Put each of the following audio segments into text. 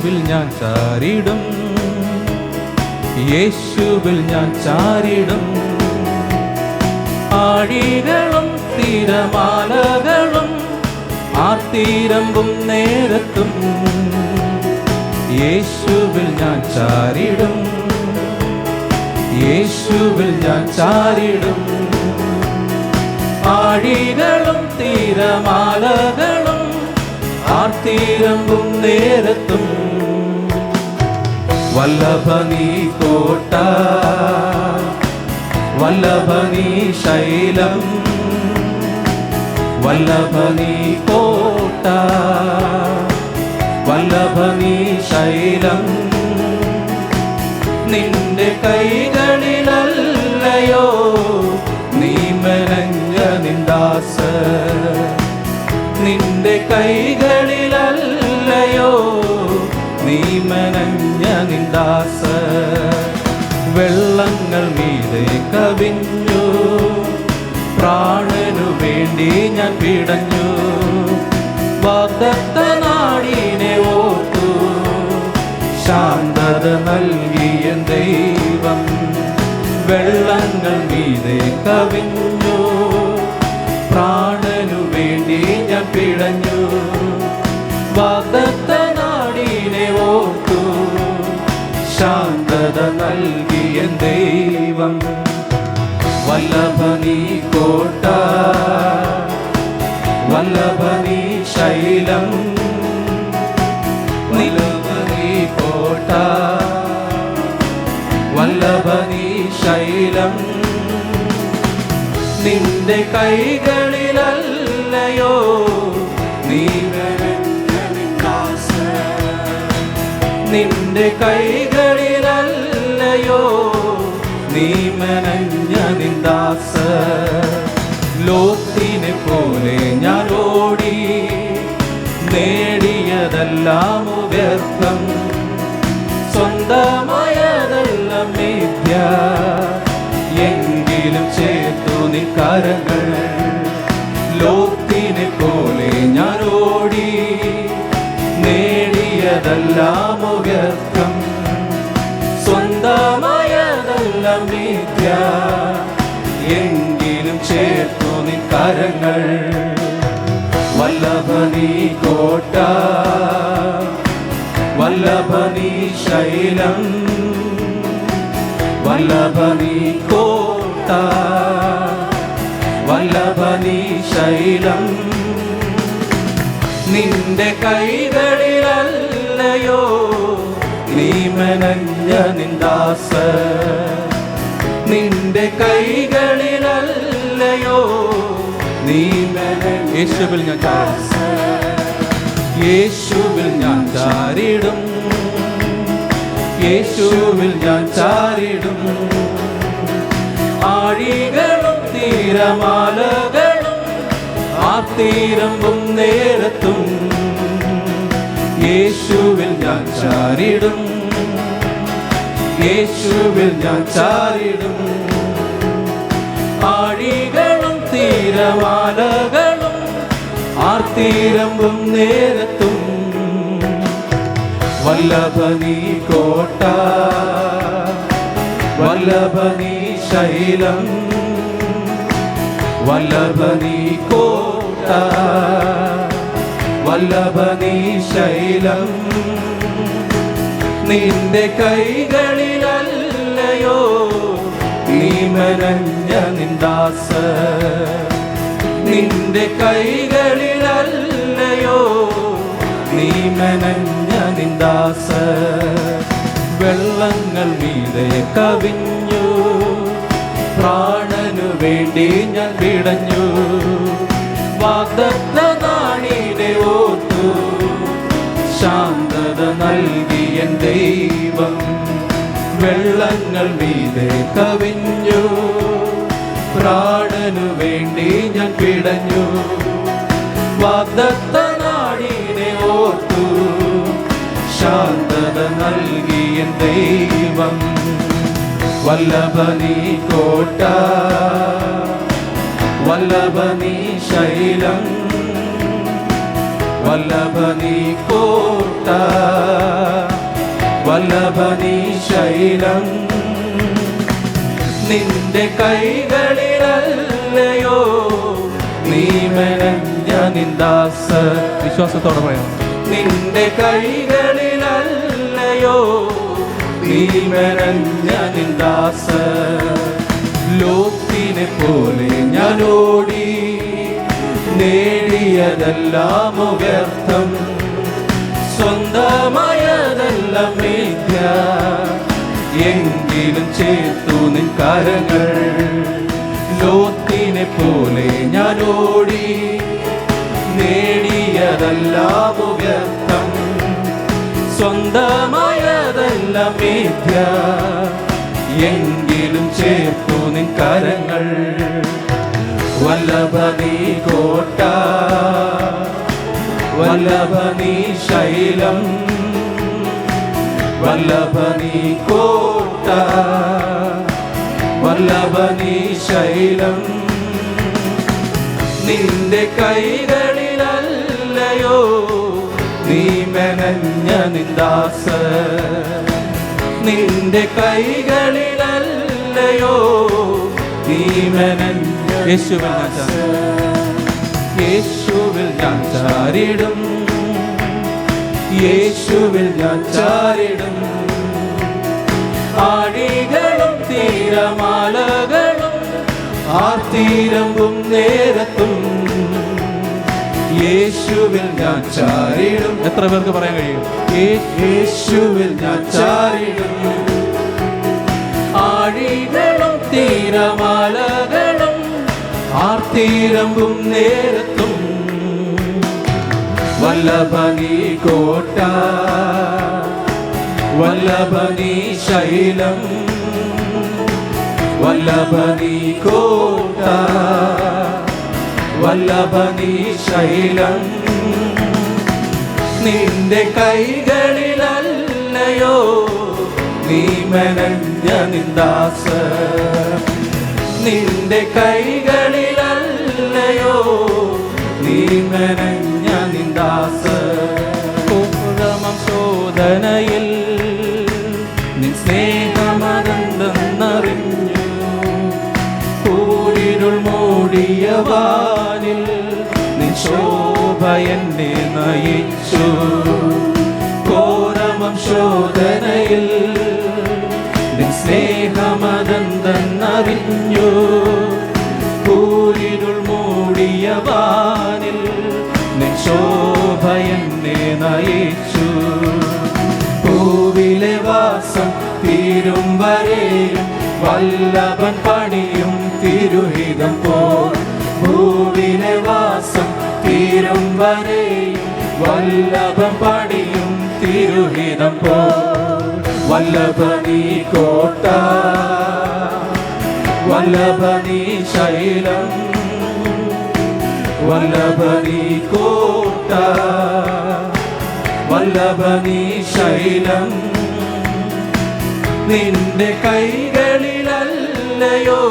യേശുവിൽ ഞാൻ ചാരിടും, യേശുവിൽ ഞാൻ ചാരിടും. ആഴികളും തിരമാലകളും ആർത്തിരമ്പും നേരത്തും യേശുവിൽ ഞാൻ ചാരിടും, യേശുവിൽ ഞാൻ ചാരിടും. ആഴികളും തിരമാലകളും ആർത്തിരമ്പും നേരത്തും വല്ലഭനീ കോട്ട, വല്ലഭനീ ശൈലം, വല്ലഭനീ കോട്ട, വല്ലഭനീ ശൈലം. നിന്റെ കൈകളിലല്ലയോ നീ മെനഞ്ഞ നിന്ദാസ, നിന്റെ കൈകളിലല്ലയോ നീ മെനഞ്ഞ നിന്ദാസ. വെള്ളങ്ങൾ മീതെ കവിഞ്ഞു, പ്രാണനു വേണ്ടി ഞാൻ പിടഞ്ഞു. വാഗ്ദത്ത നാടിനെ ഓർത്തു ശാന്തത നൽകിയ ദൈവം. വെള്ളങ്ങൾ മീതെ കവിഞ്ഞു, പ്രാണനു വേണ്ടി ഞാൻ പിടഞ്ഞു. വാഗ്ദത്ത നാടിനെ ഓർത്തു ശാന്തത നൽകിയ ദൈവം. വല്ലഭനീ കോട്ട, വല്ലഭനീ ശൈലം, വല്ലഭനീ കോട്ട, വല്ലഭനീ ശൈലം. നിന്റെ കൈകളിലല്ലയോ നീ മെനഞ്ഞ നിന്ദാസ, നിന്റെ കൈകളിലല്ലയോ നീ മെനഞ്ഞ നിന്ദാസ. ലോത്തിനെ പോലെ ഞാൻ ഓടി, നേടിയതെല്ലാം വ്യർത്ഥം, സ്വന്തമായതെല്ലാം മിഥ്യ. എങ്കിലും ചേർത്തു നിൻ കരങ്ങൾ. ലോത്തിനെ പോലെ ഞാൻ ഓടി, നേടിയതെല്ലാം വ്യർത്ഥം, സ്വന്തമായതെല്ലാം മിഥ്യ. എങ്കിലും ചേർത്തു നിൻ കരങ്ങൾ. വല്ലഭനീ കോട്ട, വല്ലഭനീ ശൈലം, വല്ലഭനീ കോട്ട, വല്ലഭനീ ശൈലം. നിന്റെ കൈകളിലല്ലയോ നീ മെനഞ്ഞ നിന്ദാസ, നിന്റെ കൈകളിലല്ലയോ നീ മെനഞ്ഞ. യേശുവിൽ ഞാൻ യേശുവിൽ ഞാൻ ചാരിടും, യേശുവിൽ ഞാൻ ചാരിടും. ആഴികളും തിരമാലകളും ആർത്തിരമ്പും നേരത്തും യേശുവിൽ ഞാൻ ചാരിടും, യേശുവിൽ ഞാൻ ചാരിടും. ആഴികളും തിരമാലകളും ആർത്തിരമ്പും നേരത്തും വല്ലഭനീ കോട്ട, വല്ലഭനീ ശൈലം, വല്ലഭനീ കോട്ട, വല്ലഭനീ ശൈലം. നിന്റെ കൈകളിലല്ലയോ നീ മെനഞ്ഞ നിന്ദാസ, നിന്റെ കൈകളിലല്ലയോ നീ മെനഞ്ഞ നിന്ദാസ. വെള്ളങ്ങൾ മീതെ കവിഞ്ഞു, പ്രാണനു വേണ്ടി ഞാൻ പിടഞ്ഞു. വാഗ്ദത്ത നാടിനെ ഓർത്തു ശാന്തത നൽകിയ ദൈവം. വെള്ളങ്ങൾ മീതെ കവിഞ്ഞു, പ്രാണനു വേണ്ടി ഞാൻ പിടഞ്ഞു. വാഗ്ദത്ത നാടിനെ ഓർത്തു ശാന്തത നൽകിയ ദൈവം. വല്ലഭനീ കോട്ട, വല്ലഭനീ ശൈലം, വല്ലഭനീ കോട്ട, കോട്ട, വല്ലഭനീ ശൈലം. നിന്റെ കൈകളിലല്ലയോ നീ മെനഞ്ഞ നിന്ദാസ. വിശ്വാസത്തോടെ പറയാം. നിന്റെ കൈകളിലല്ലയോ നീ മെനഞ്ഞ നിന്ദാസ. ലോത്തിനെ പോലെ ഞാൻ ഓടി, നേടിയതെല്ലാം വ്യർത്ഥം, സ്വന്തമായതെല്ലാം മിഥ്യ. എങ്കിലും ചേർത്തു നിൻ കരങ്ങൾ. ലോത്തിനെ പോലെ ഞാൻ ഓടി, നേടിയതെല്ലാം വ്യർത്ഥം, സ്വന്തമായതെല്ലാം മിഥ്യ. എങ്കിലും ചേർത്തു നിൻ കരങ്ങൾ. വല്ലഭനീ കോട്ട, വല്ലഭനീ ശൈലം, വല്ലഭനീ കോട്ട, വല്ലഭനീ ശൈലം. നിന്റെ കൈകളിലല്ലയോ നീ മെനഞ്ഞ നിന്ദാസ. നിന്റെ കൈകളിലല്ലയോ നീ മെനഞ്ഞ. യേശുവിൽ ഞാൻ ചാരിടും, യേശുവിൽ ഞാൻ ചാരിടും. ആഴികളും തീരമാലകളും ആർത്തിരമ്പും നേരത്തും യേശുവിൽ ഞാൻ ചാരിടും. എത്ര പേർക്ക് പറയാൻ കഴിയും? യേശുവിൽ ഞാൻ ചാരിടും. ആഴികളും തീരമാലകളും ആർത്തിരമ്പും നേരത്തും. വല്ലഭനീ കോട്ട, വല്ലഭനീ ശൈലം, വല്ലഭനീ കോട്ട, വല്ലഭനീ ശൈലം. നിന്റെ കൈകളിലല്ലയോ നീ മെനഞ്ഞ നിന്ദാസ. നിന്റെ കൈകളിലല്ലയോ നീ മെനഞ്ഞ നിന്ദാസ. പൂർവമം ശോധനയിൽ നിൻ സ്നേഹമനന്തെന്നറിഞ്ഞു. കൂരിരുൾ മൂടിയ വാനിൽ നിൻ ശോഭ എന്നെ നയിച്ചു. ഘോരമം ശോധനയിൽ നിൻ സ്നേഹമനന്തെന്നറിഞ്ഞു. കൂരിരുൾ മൂടിയ വാനിൽ നിൻ ശോഭ എന്നെ നയിച്ചു. പൂവിലെ വാസം തീരും വരെയും വല്ലഭൻ പണിയും തിരുഹിതം പോൽ. ഭൂവിലെ വാസം തീരും വരെയും വല്ലഭൻ പണിയും തിരുഹിതം പോൽ. വല്ലഭനീ കോട്ട, വല്ലഭനീ ശൈലം, വല്ലഭനീ കോട്ട, വല്ലഭനീ ശൈലം. നിന്റെ കൈകളിലല്ലയോ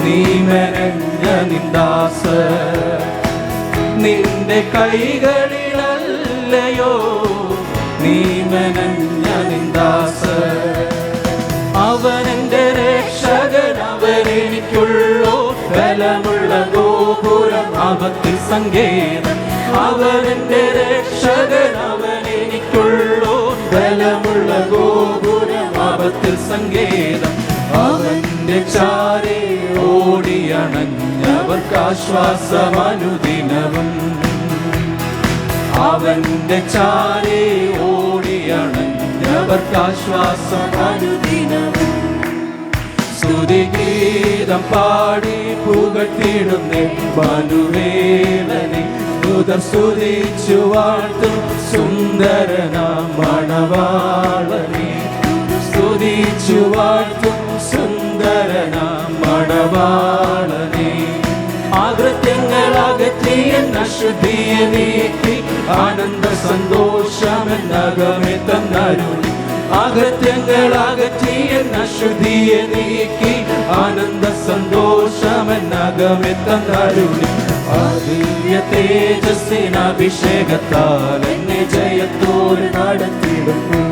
നീ മെനഞ്ഞ നിന്ദാസ. നിന്റെ കൈകളിലല്ലയോ നീ മെനഞ്ഞ നിന്ദാസ. അവനെന്റെ രക്ഷകൻ, അവനെനിക്കുള്ളോ ബലമുള്ള ഗോപുരം, അവത്തിൽ സങ്കേതം. അവനെന്റെ രക്ഷകൻ, അവനെനിക്കുള്ളോ ബലമുള്ള ഗോപുരം, അവത്തിൽ സങ്കേതം. അവന്റെ ചാരേ ഓടിയണഞ്ഞവർക്ക് ആശ്വാസമനുദിനവും. അവന്റെ ചാരേ ഓടിയണഞ്ഞവർക്ക് ആശ്വാസമനുദിനവും. സ്തുതിഗീതം പാടി പുകഴ്ത്തിടുന്നേ മനുവേലനെ. ദൂതർ സ്തുതിച്ചു വാഴ്ത്തും സുന്ദരനാം മണവാളനെ. സ്തുതിച്ചു വാഴ്ത്തും സുന്ദരനാം മണവാളനെ. ആകൃത്യങ്ങൾ അകറ്റിയ അശുദ്ധിയെ നീക്കി ആനന്ദ സന്തോഷമെന്നകമേ തന്നരുളി. ആകൃത്യങ്ങൾ അകറ്റിയ അശുദ്ധിയെ നീക്കി ആനന്ദ സന്തോഷമെന്നകമേ തന്നരുളി. ദിവ്യ തേജസ്സിനഭിഷേകത്താൽ എന്നെ ജയത്തോടെ നടത്തിയിടുന്നു.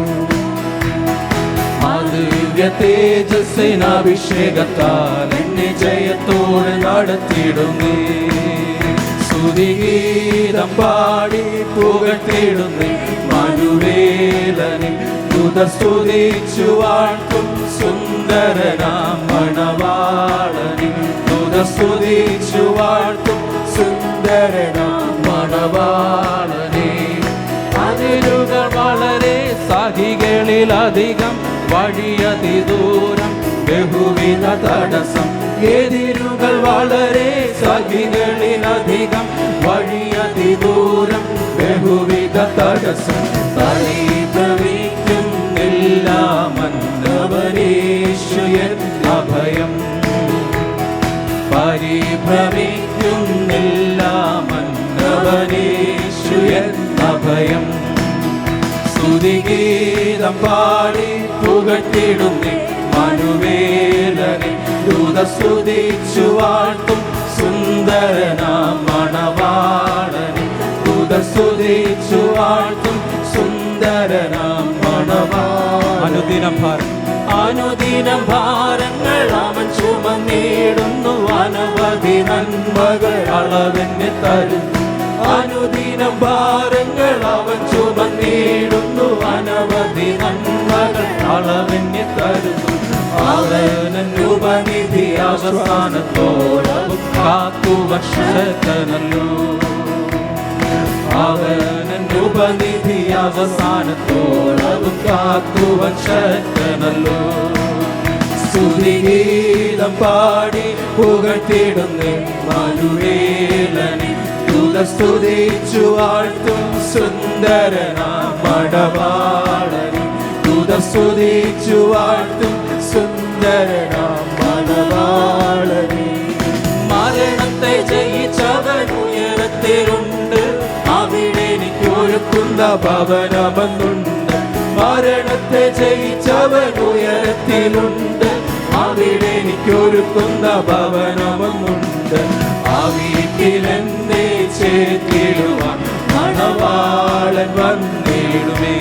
ദിവ്യ തേജസ്സിനഭിഷേകത്താൽ എന്നെ ജയത്തോടെ നടത്തിയിടുന്നേ. സ്തുതിഗീതം പാടി പുകഴ്ത്തിയിടുന്നേ. മനുവേലനെ സ്തുതിച്ചു വാഴ്ത്തും സുന്ദരനാം മണവാളനെ. സ്തുതിച്ചു വാഴ്ത്തും സുന്ദരനാം മണവാളനെ. അതിരുകൾ വളരെ സഹികളിലധികം, വഴിയതിദൂരം ബഹുവിധ തടസ്സം. എതിരുകൾ വളരെ സഹികളിലധികം, വഴിയതിദൂരം ബഹുവിധ തടസ്സം. പരിഭ്രമിക്കുന്നില്ല മന്നവനേശു എന്ന ഭയം. പരിഭ്രമിക്കുന്നില്ല മന്നവനേശു എന്ന ഭയം. സ്തുതിഗീതം പാടി പുകഴ്ത്തിടുന്നേ. മനുവേലനെ സ്തുതിച്ചു വാഴ്ത്തും സുന്ദരനാം മണവാളനെ. സ്തുതിച്ചു വാഴ്ത്തും സുന്ദരനാം മണവാളൻ. അനുദിനം ഭാരങ്ങൾ അവൻ ചുമന്നിടുന്നു. അനവധി നന്മകൾ അളവെന്നെ തരുന്നു. അനുദിനം ഭാരങ്ങൾ അവൻ ചുമന്നിടുന്നു. അനവധി നന്മകൾ അളവെന്നെ തരുന്നു. അവനുപനിധി അവസാനത്തോളം കാത്തുവശക്കനല്ലോ. അവനുപനിധി അവസാനത്തോളം കാത്തുവശക്കനല്ലോ. സ്തുതിഗീതം പാടി പുകഴ്ത്തിടുന്നേ. മനുവേലനെ സ്തുതിച്ചു വാഴ്ത്തും സുന്ദരനാം മണവാളനെ. സ്തുതിച്ചു വാഴ്ത്തും സുന്ദരനാം മണവാളനെ. മരണത്തെ ജയിച്ചവൻ ഉയരത്തിലുണ്ട്. അവിടെ എനിക്കൊരുക്കുന്ന ഭവനമെന്നുണ്ട്. മരണത്തെ ജയിച്ചവൻ ഉയരത്തിലുണ്ട്. അവിടെ എനിക്കൊരുക്കുന്ന ഭവനമെന്നുണ്ട്. ആ വീട്ടിലെന്നെ ചേർത്തിടുവാൻ മണവാളൻ വന്നിടുമേ.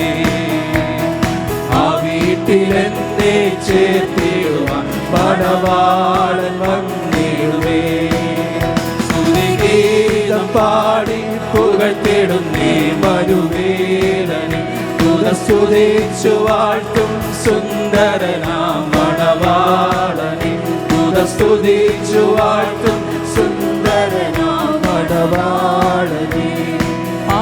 ആ വീട്ടിലെന്നെ ചേർത്തിടുവാൻ മണവാളൻ വന്നിടുമേ. സ്തുതിഗീതം പാടി പുകഴ്ത്തിടുന്നേ. മനുവേലനെ സ്തുതിച്ചു വാഴ്ത്തും സുന്ദരനാം മണവാളനെ. സ്തുതിച്ചു വാഴ്ത്തും സുന്ദരനാം മണവാളനെ.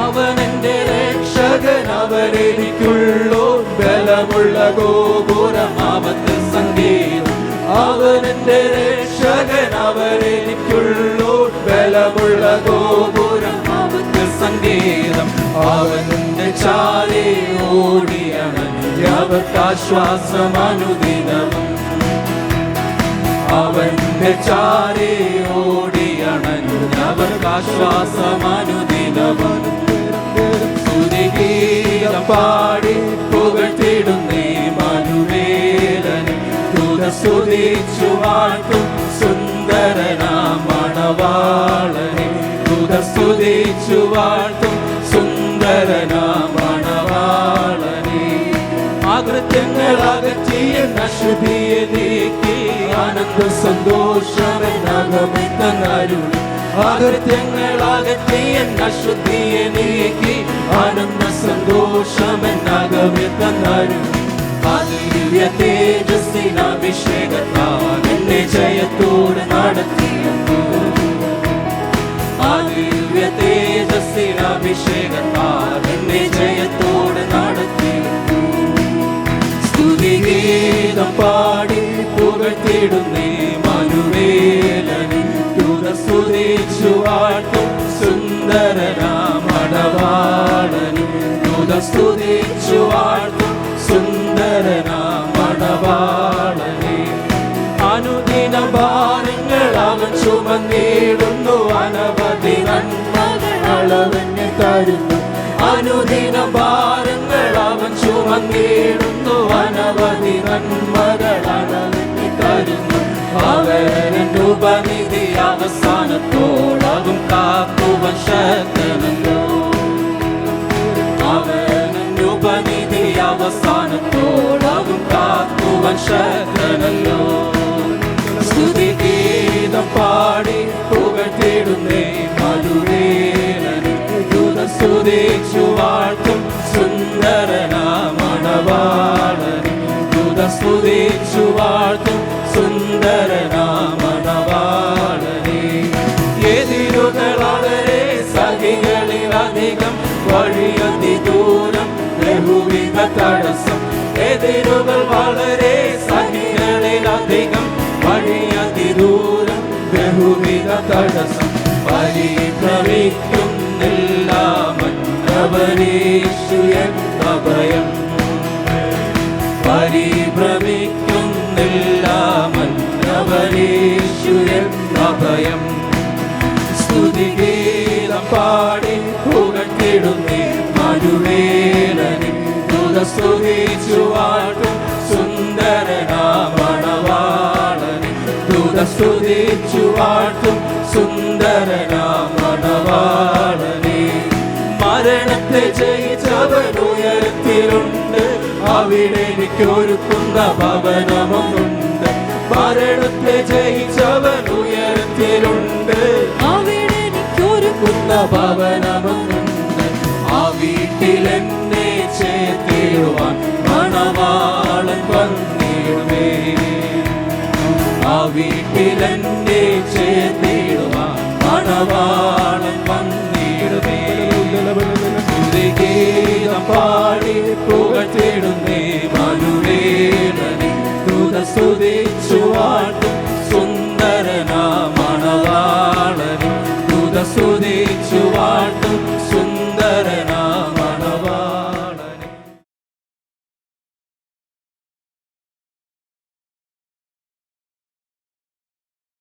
അവനെന്റെ രക്ഷകൻ, അവനെനിക്കുള്ളോ ബലമുള്ള ഗോപുരം അവന്റെ സംഗീതം. അവനെന്റെ രക്ഷകൻ, അവനെനിക്കുള്ളോ ബലമുള്ള ഗോപുരം അവന്റെ സംഗീതം. അവന്റെ ചാലേ ഓടിയണഞ്ഞവർക്കാശ്വാസം അനുദിനവും. അവന്റെ ചാരേ ഓടിയണഞ്ഞവർക്കാശ്വാസം അനുദിനവും. സ്തുതിഗീതം പാടി പുകഴ്ത്തിടുന്നേ. മനുവേലനെ സ്തുതിച്ചു വാഴ്ത്തും സുന്ദരനാം മണവാളനെ. സ്തുതിച്ചു വാഴ്ത്തും സുന്ദരനാം മണവാളനെ. അകൃത്യങ്ങൾ അകറ്റിയ അശുദ്ധിയെ നീക്കി ആനന്ദ സന്തോഷമെന്നകമെന്നരുളി. അകൃത്യങ്ങൾ അകറ്റിയ അശുദ്ധിയെ നീക്കി ആനന്ദ സന്തോഷമെന്നകമെന്നരുളി. ദിവ്യ തേജസ്സിനഭിഷേകത്താൽ എന്നെ ജയത്തോടെ നടത്തിയിരുന്നു. ദിവ്യ തേജസ്സിനഭിഷേകത്താൽ എന്നെ ജയത്തോടെ നടത്തിയിരുന്നു. സ്തുതിഗീതം പാടി പുകഴ്ത്തിടുന്നേ. മനുവേലനെ സ്തുതിച്ചു വാഴ്ത്തും സുന്ദരനാം മണവാളനെ. സ്തുതിച്ചു വാഴ്ത്തും സുന്ദരനാം മണവാളനെ. അനുദിന ഭാരങ്ങൾ അവൻ ചുമന്നിടുന്നു. അനവധി നന്മകൾ അളവെന്നെ തരുന്നു. അനുദിന ഭാരങ്ങൾ അവൻ ചുമന്നിടുന്നു. അനവധി നന്മകൾ അളവെന്നെ തരുന്നു. അവൻ ഉപനിധി അവസാനത്തോളവും കാക്കുവൻ ശക്തനല്ലോ. അവൻ ഉപനിധി അവസാനത്തോളവും കാക്കുവൻ ശക്തനല്ലോ. സ്തുതിഗീതം പാടി പുകഴ്ത്തിടുന്നേ മധുവേലനെ. സ്തുതിച്ചു വാഴ്ത്തും സുന്ദരനാമണവാളനെ. സ്തുതിച്ചു വാഴ്ത്തും സുന്ദരനാമണവാളനെ. എതിരുകൾ വളരെ സഹികളിലധികം വഴിയതി ദൂരം ബഹുവിധ തടസ്സം. എതിരുകൾ വളരെ സഹികളിലധികം വഴിയതി ദൂരം ബഹുവിധ തടസ്സം. പരിഭ്രമിക്കുന്നില്ല മന്നവനേശു എന്ന ഭയം. പരിഭ്രമിക്കുന്നില്ല മന്നവനേശു എന്ന ഭയം. സ്തുതിഗീതം പാടി പുകഴ്ത്തിടുന്നേ മധുവേലനെ. സ്തുതിച്ചു വാഴ്ത്തും സുന്ദരനാമണവാളനെ. സ്തുതിച്ചു വാഴ്ത്തും സുന്ദരനാമണവാളനെ. മരണത്തെ ജയിച്ചവൻ ഉയരത്തിലുണ്ട്. അവിടെ എനിക്കൊരുക്കുന്ന ഭവനമൊന്നുണ്ട്. മരണത്തെ ജയിച്ചവൻ ഉയരത്തിലുണ്ട്. അവിടെ എനിക്കൊരുക്കുന്ന ഭവനമൊന്നുണ്ട്. ആ വീട്ടിൽ എന്നെ ചേർത്തിടുവാൻ മണവാളൻ വന്നിടുമേ. ആ വീട്ടിൽ എന്നെ ചേർത്തിടുവാൻ മണവാളൻ വന്നിടുമേ. സ്തുതിഗീതം